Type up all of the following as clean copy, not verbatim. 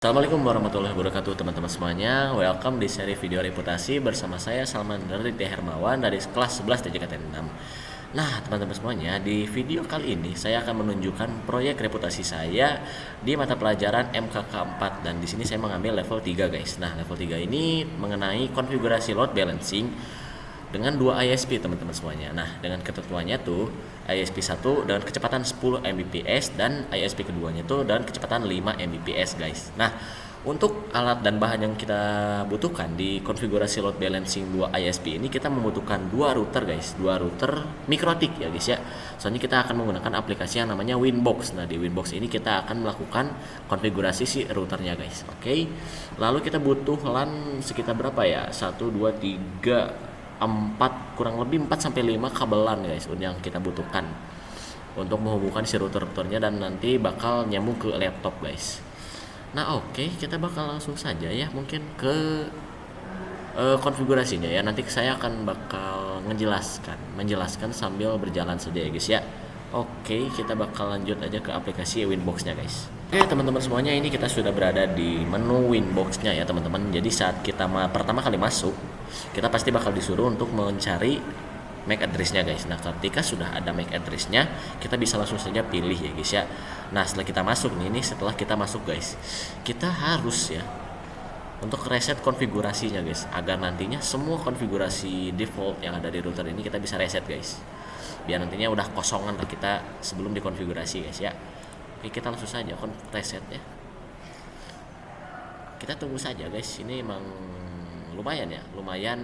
Assalamualaikum warahmatullahi wabarakatuh teman-teman semuanya. Welcome di seri video reputasi bersama saya Salman dari T. Hermawan dari kelas 11 TJKT6. Nah teman-teman semuanya, di video kali ini saya akan menunjukkan proyek reputasi saya di mata pelajaran MKK4 dan di sini saya mengambil level 3 guys. Nah level 3 ini mengenai konfigurasi load balancing dengan dua ISP teman-teman semuanya. Nah, dengan ketentuannya tuh ISP 1 dengan kecepatan 10 Mbps dan ISP keduanya tuh dengan kecepatan 5 Mbps, guys. Nah, untuk alat dan bahan yang kita butuhkan di konfigurasi load balancing 2 ISP ini kita membutuhkan dua router, guys. Dua router mikrotik ya, guys ya. Soalnya kita akan menggunakan aplikasi yang namanya Winbox. Nah, di Winbox ini kita akan melakukan konfigurasi si routernya, guys. Oke. Lalu kita butuh LAN sekitar berapa ya? 1 2 3 4 kurang lebih 4 sampai 5 kabelan guys yang kita butuhkan untuk menghubungkan si router-routernya dan nanti bakal nyambung ke laptop guys. Nah oke, kita bakal langsung saja ya mungkin ke konfigurasinya ya. Nanti saya akan bakal menjelaskan sambil berjalan saja ya guys ya. Oke, kita bakal lanjut aja ke aplikasi Winbox-nya guys. Oke teman-teman semuanya, ini kita sudah berada di menu Winbox-nya ya teman-teman. Jadi saat kita pertama kali masuk, kita pasti bakal disuruh untuk mencari MAC address-nya guys. Nah ketika sudah ada MAC address-nya, kita bisa langsung saja pilih ya guys ya. Nah setelah kita masuk nih, setelah kita masuk guys, kita harus ya untuk reset konfigurasinya guys, agar nantinya semua konfigurasi default yang ada di router ini kita bisa reset guys, biar nantinya udah kosongan lah kita sebelum dikonfigurasi guys ya. Oke, kita langsung saja reset ya. Kita tunggu saja guys, ini emang lumayan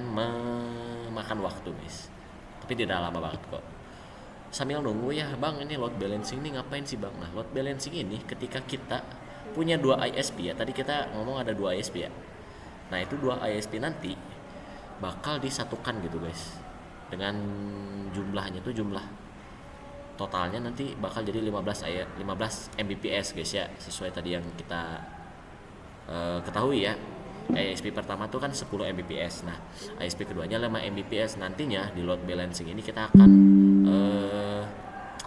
memakan waktu guys, tapi tidak lama banget kok. Sambil nunggu ya bang, ini load balancing ini ngapain sih bang? Nah load balancing ini ketika kita punya dua ISP ya, tadi kita ngomong ada dua ISP ya. Nah itu dua ISP nanti bakal disatukan gitu guys, dengan jumlahnya tuh jumlah totalnya nanti bakal jadi 15 Mbps guys ya, sesuai tadi yang kita ketahui ya. ISP pertama tuh kan 10 Mbps. Nah, ISP keduanya 5 Mbps. Nantinya di load balancing ini kita akan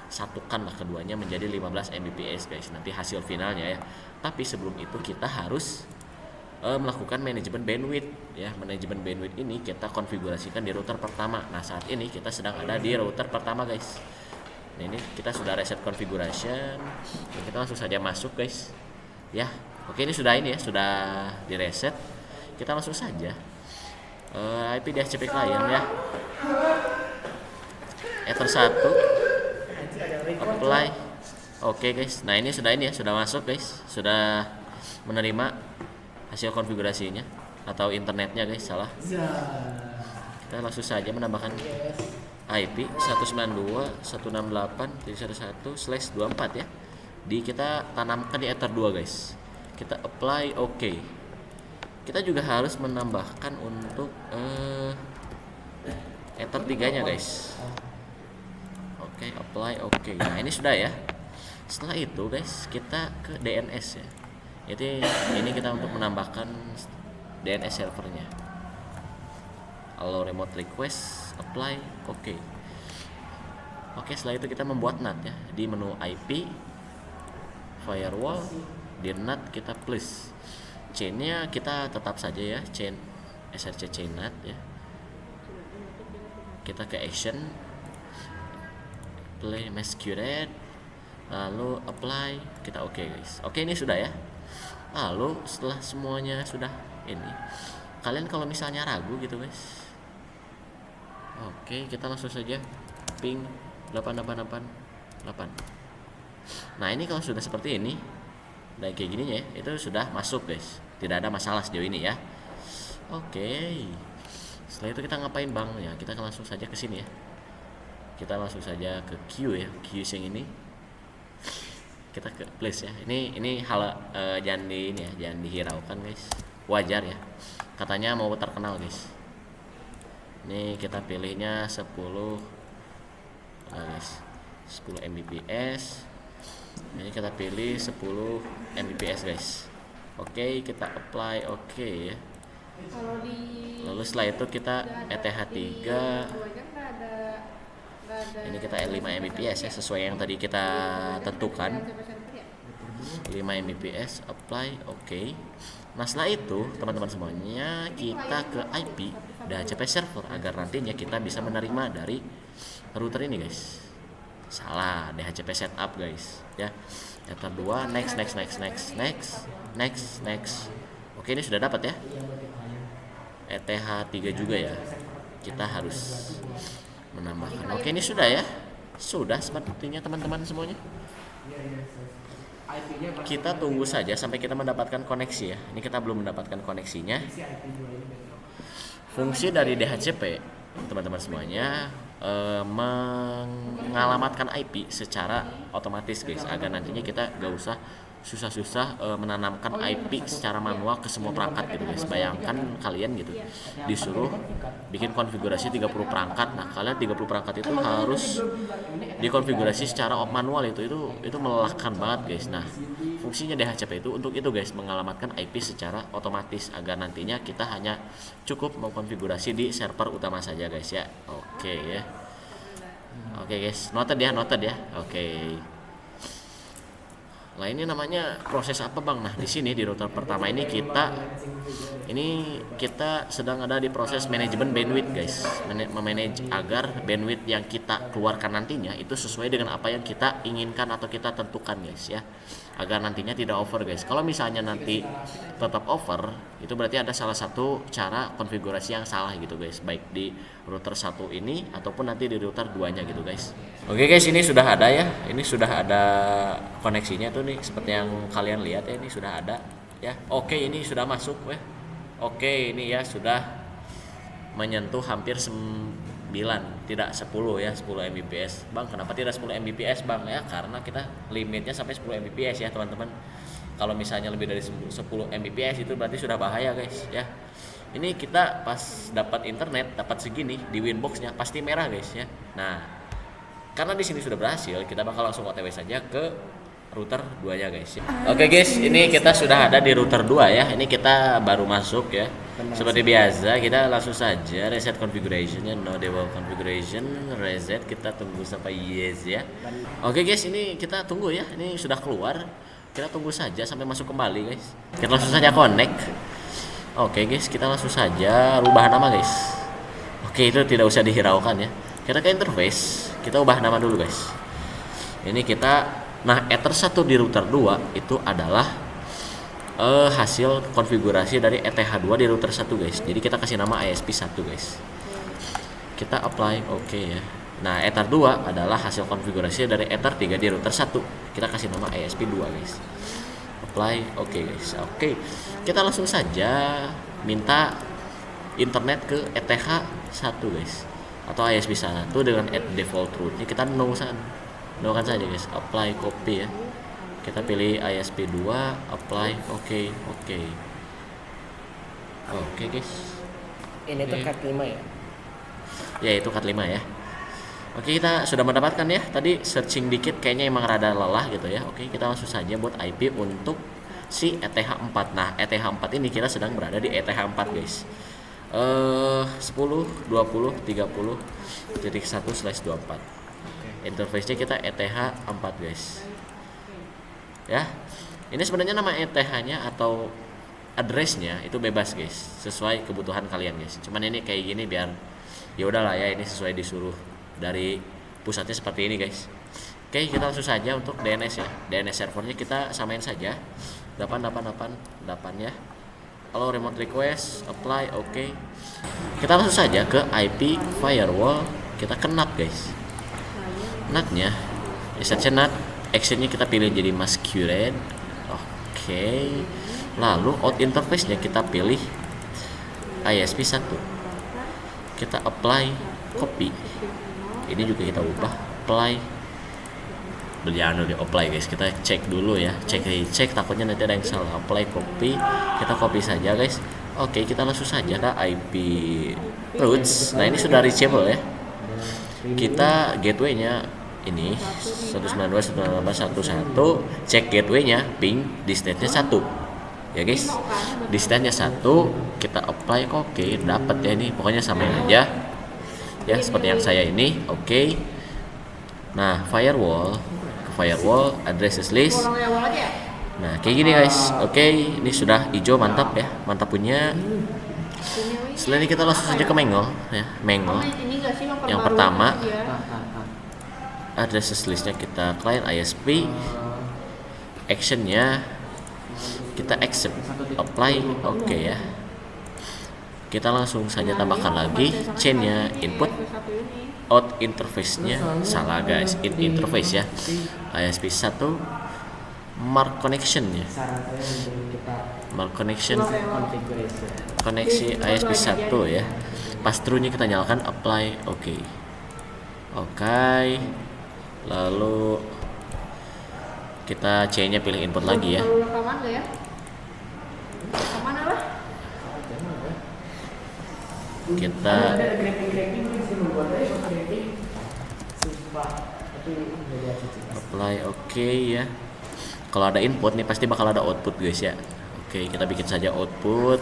satukan lah keduanya menjadi 15 Mbps guys. Nanti hasil finalnya ya. Tapi sebelum itu kita harus melakukan manajemen bandwidth ya. Manajemen bandwidth ini kita konfigurasikan di router pertama. Nah, saat ini kita sedang ada di router pertama guys. Nah, ini kita sudah reset configuration. Dan kita langsung saja masuk guys. Ya. Oke, ini sudah di reset. Kita langsung saja IP DHCP client ya. Ether 1 apply. Oke guys. Nah, ini sudah masuk guys. Sudah menerima hasil konfigurasinya atau internetnya guys, salah. Kita langsung saja menambahkan IP 192.168.1.1/24 ya. Kita tanamkan di Ether 2 guys. Kita apply oke. Kita juga harus menambahkan untuk Ether 3 nya guys. Oke, apply oke. Nah ini sudah ya. Setelah itu guys, kita ke DNS ya. Jadi ini kita untuk menambahkan DNS servernya. Allow remote request, apply oke. Oke, setelah itu kita membuat NAT ya. Di menu IP firewall, di NAT kita plus chainnya kita tetap saja ya, chain src chain NAT ya. Kita ke action, play masquerade, lalu apply, kita oke guys. Oke, ini sudah ya. Lalu setelah semuanya sudah ini, kalian kalau misalnya ragu gitu guys, oke kita langsung saja ping 8888. Nah ini kalau sudah seperti ini dan kayak gininya ya, itu sudah masuk guys, tidak ada masalah sejauh ini ya. Oke, setelah itu kita ngapain bang ya, kita langsung saja ke sini ya. Kita langsung saja ke queue ya, queue yang ini kita ke place ya. Ini hal jangan dihiraukan guys, wajar ya, katanya mau terkenal guys. Ini kita pilihnya 10 guys, 10 Mbps. Ini kita pilih 10 Mbps guys. Oke, kita apply oke ya. Lalu setelah itu kita ETH3. Ini kita 5 Mbps ya, sesuai yang tadi kita tentukan. 5 Mbps, apply, oke. Nah setelah itu teman-teman semuanya kita ke IP DHCP server agar nantinya kita bisa menerima dari router ini guys. Salah, DHCP setup guys ya. Ether 2, next. Oke, ini sudah dapat ya. ETH 3 juga ya. Kita harus menambahkan. Oke, ini sudah ya. Sudah sepertinya teman-teman semuanya. Kita tunggu saja sampai kita mendapatkan koneksi ya. Ini kita belum mendapatkan koneksinya. Fungsi dari DHCP teman-teman semuanya mengalamatkan IP secara otomatis guys, agar nantinya kita gak usah susah-susah menanamkan IP secara manual ke semua perangkat gitu guys. Bayangkan kalian gitu disuruh bikin konfigurasi 30 perangkat. Nah kalian 30 perangkat itu harus dikonfigurasi secara manual, itu melelahkan banget guys. Nah fungsinya DHCP itu untuk itu guys, mengalamatkan IP secara otomatis agar nantinya kita hanya cukup mengkonfigurasi di server utama saja guys ya. Oke ya. Oke guys, noted ya. Oke. Nah ini namanya proses apa bang? Nah di sini di router pertama ini kita sedang ada di proses manajemen bandwidth guys, memanage agar bandwidth yang kita keluarkan nantinya itu sesuai dengan apa yang kita inginkan atau kita tentukan guys ya, agar nantinya tidak over guys. Kalau misalnya nanti tetap over, itu berarti ada salah satu cara konfigurasi yang salah gitu guys, baik di router 1 ini ataupun nanti di router 2 nya gitu guys. Oke guys, ini sudah ada ya, ini sudah ada koneksinya tuh nih, seperti yang kalian lihat ya, ini sudah ada ya. Oke, ini sudah masuk ya. Oke, ini ya sudah menyentuh hampir 9, tidak 10 ya, 10 Mbps. Bang, kenapa tidak 10 Mbps bang ya? Karena kita limitnya sampai 10 Mbps ya teman-teman. Kalau misalnya lebih dari 10 Mbps itu berarti sudah bahaya guys ya. Ini kita pas dapat internet, dapat segini di Winbox-nya pasti merah guys ya. Nah, karena di sini sudah berhasil, kita bakal langsung OTW saja ke router 2 nya guys ya. Oke guys, ini kita sudah ada di router 2 ya. Ini kita baru masuk ya. Seperti biasa, kita langsung saja reset configuration-nya, no default configuration, reset, kita tunggu sampai yes ya. Oke guys, ini kita tunggu ya. Ini sudah keluar. Kita tunggu saja sampai masuk kembali guys. Kita langsung saja connect. Oke guys, kita langsung saja rubah nama guys. Oke, itu tidak usah dihiraukan ya. Kita ke interface, kita ubah nama dulu guys. Ini kita, nah Ether 1 di router 2 itu adalah hasil konfigurasi dari ETH2 di router 1 guys. Jadi kita kasih nama ISP1 guys. Kita apply oke ya. Nah Ether 2 adalah hasil konfigurasi dari Ether 3 di router 1. Kita kasih nama ISP2 guys. Apply oke guys. Oke. Kita langsung saja minta internet ke ETH1 guys, atau ISP1 dengan default route-nya kita no-kan saja guys. Apply copy ya. Kita pilih ISP2, apply, oke guys. Ini tuh cat 5 ya? Ya itu cat 5 ya. Oke, kita sudah mendapatkan ya. Tadi searching dikit kayaknya emang rada lelah gitu ya. Oke, kita langsung saja buat IP untuk si ETH4. Nah, ETH4 ini kita sedang berada di ETH4 guys. 10.20.30.1/24. Interface-nya kita ETH4 guys. Ya. Ini sebenarnya nama ETH-nya atau address-nya itu bebas guys, sesuai kebutuhan kalian guys. Cuman ini kayak gini biar ya udahlah ya, ini sesuai disuruh dari pusatnya seperti ini guys. Oke, kita langsung saja untuk DNS ya. DNS servernya kita samain saja 8888 ya. Kalau remote request, apply, oke. Kita langsung saja ke IP firewall, kita ke NAT guys. NAT-nya, reset NAT, actionnya kita pilih jadi masquerade, oke. Lalu out interface-nya kita pilih ISP1. Kita apply, copy. Ini juga kita ubah, apply. Jangan di apply guys, kita cek dulu ya, cek takutnya nanti ada yang salah. Apply copy, kita copy saja guys. Oke, kita langsung saja ke IP routes. Nah ini sudah reachable ya. Kita gateway-nya ini 192.168.1.1, cek gateway-nya ping distance-nya 1 ya guys. Distance-nya 1, kita apply, oke, dapat ya ini. Pokoknya samain aja ya seperti yang saya ini, oke. Nah firewall addresses list, Nah kayak gini guys. Oke, ini sudah hijau, mantap ya, mantap punya. Setelah ini kita langsung saja ke Mengol ya. Mengol yang pertama address listnya kita client ISP, actionnya kita accept, apply, oke ya. Kita langsung saja tambahkan lagi chainnya, input, out interface-nya salah guys, in interface ya, ISP 1, mark connection ya, mark connection, koneksi ISP 1 ya, pass through-nya kita nyalakan, apply, oke. Lalu kita C-nya pilih input lagi ya. Kita apply, oke ya. Kalau ada input nih pasti bakal ada output guys ya. Oke, kita bikin saja output.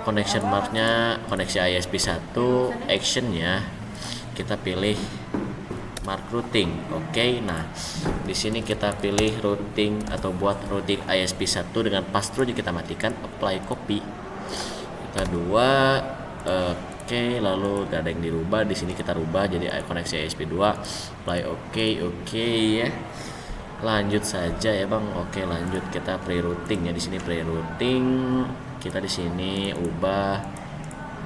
Connection marknya koneksi ISP 1, actionnya kita pilih mark routing. Oke, nah di sini kita pilih routing atau buat routing ISP 1 dengan pass through kita matikan, apply copy. Kita 2, oke, lalu gak ada yang dirubah. Di sini kita rubah jadi koneksi ISP 2, apply, oke ya. Lanjut saja ya bang. Oke, lanjut kita pre-routing ya. Di sini pre-routing kita di sini ubah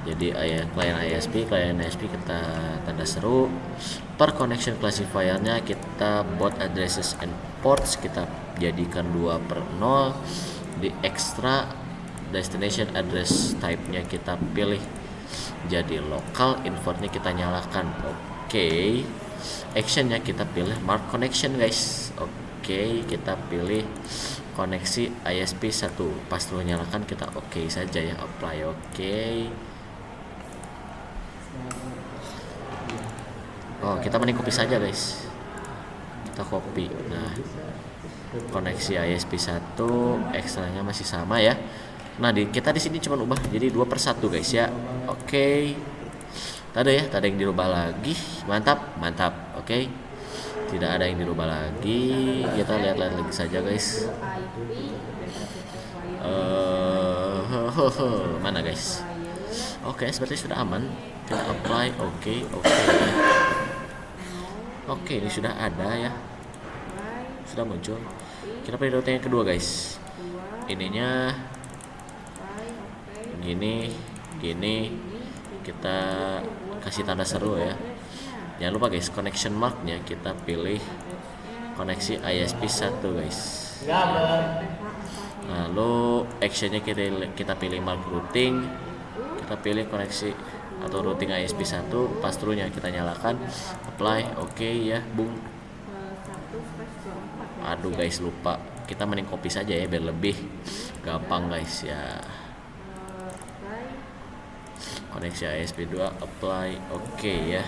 jadi client ISP kita tanda seru. Per connection classifier-nya kita both addresses and ports kita jadikan 2/0. Di extra destination address type-nya kita pilih jadi local, invert-nya kita nyalakan. Oke. Action-nya kita pilih mark connection guys. Oke, kita pilih koneksi ISP 1, pas lu nyalakan kita oke saja ya, apply, oke. Oh, kita mending copy saja guys. Kita copy. Nah, koneksi ISP 1, ekstranya masih sama ya. Nah, kita di sini cuma ubah jadi 2/1 guys ya. Oke. Tadi yang dirubah lagi. Mantap. Oke. Tidak ada yang dirubah lagi. Kita lihat-lihat lagi saja guys. Mana guys? Oke, seperti sudah aman. Kita apply, oke. Oke, ini sudah ada ya. Sudah muncul. Kita pilih routing yang kedua guys. Ininya gini. Kita kasih tanda seru ya. Jangan lupa guys, connection marknya kita pilih koneksi ISP 1 guys. Lalu actionnya kita pilih mark routing. Kita pilih koneksi atau routing ISP 1, pass through-nya kita nyalakan, apply, oke ya, bung. Aduh guys, lupa. Kita mending copy saja ya biar lebih gampang guys ya. Koneksi ISP 2, apply, oke ya.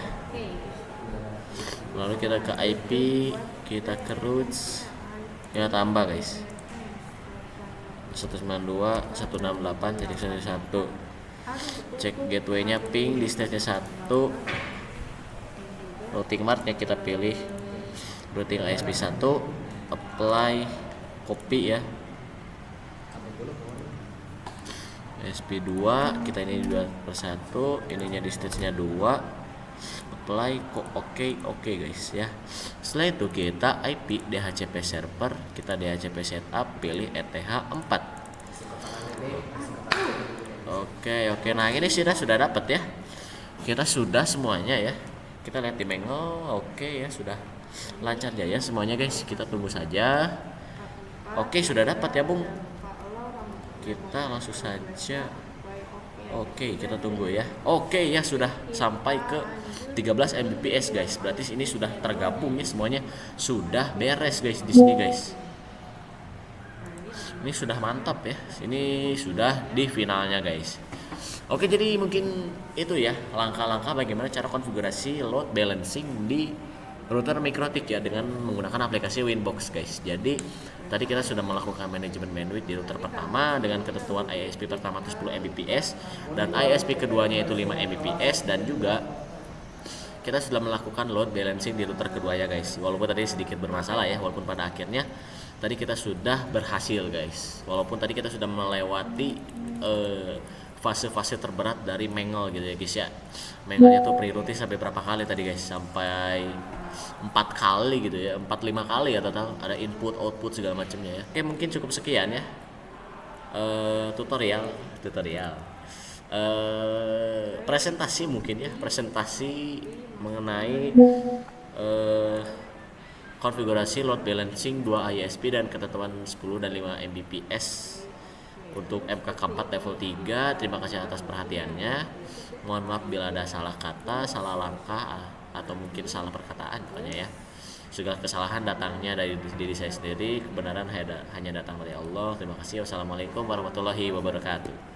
Lalu kita ke IP, kita ke roots, kita tambah guys 192.168.1. Cek gateway-nya ping, distance-nya 1. Routing mark-nya kita pilih routing ISP 1, apply, copy ya. ISP 2 kita ini 2/1, ininya distance-nya 2, apply, oke guys ya. Setelah itu kita IP DHCP server, kita DHCP setup, pilih ETH 4. Oke. Nah, ini sudah dapat ya. Kita sudah semuanya ya. Kita lihat di Mengol, oke ya, sudah lancar jaya semuanya guys. Kita tunggu saja. Oke, sudah dapat ya, Bung. Kita langsung saja. Oke, kita tunggu ya. Oke ya, sudah sampai ke 13 Mbps guys. Berarti ini sudah tergabung ya semuanya. Sudah beres guys di sini guys. Ini sudah mantap ya. Ini sudah di finalnya guys. Oke, jadi mungkin itu ya langkah-langkah bagaimana cara konfigurasi load balancing di router MikroTik ya dengan menggunakan aplikasi Winbox guys. Jadi tadi kita sudah melakukan manajemen bandwidth di router pertama dengan ketentuan ISP pertama itu 10 Mbps dan ISP keduanya itu 5 Mbps, dan juga kita sudah melakukan load balancing di router kedua ya guys. Walaupun tadi sedikit bermasalah ya, walaupun pada akhirnya tadi kita sudah berhasil guys. Walaupun tadi kita sudah melewati fase-fase terberat dari Mangle gitu ya guys ya. Mangle-nya tuh pre-routing sampai berapa kali tadi guys? Sampai 4 kali gitu ya, 4-5 kali ya total. Ada input, output segala macamnya ya. Oke, mungkin cukup sekian ya. Tutorial presentasi mungkin ya, presentasi mengenai konfigurasi load balancing 2 ISP dan ketentuan 10 dan 5 Mbps untuk MKK4 level 3. Terima kasih atas perhatiannya. Mohon maaf bila ada salah kata, salah langkah, atau mungkin salah perkataan pokoknya ya. Segala kesalahan datangnya dari diri saya sendiri, kebenaran hanya datang dari Allah. Terima kasih. Wassalamualaikum warahmatullahi wabarakatuh.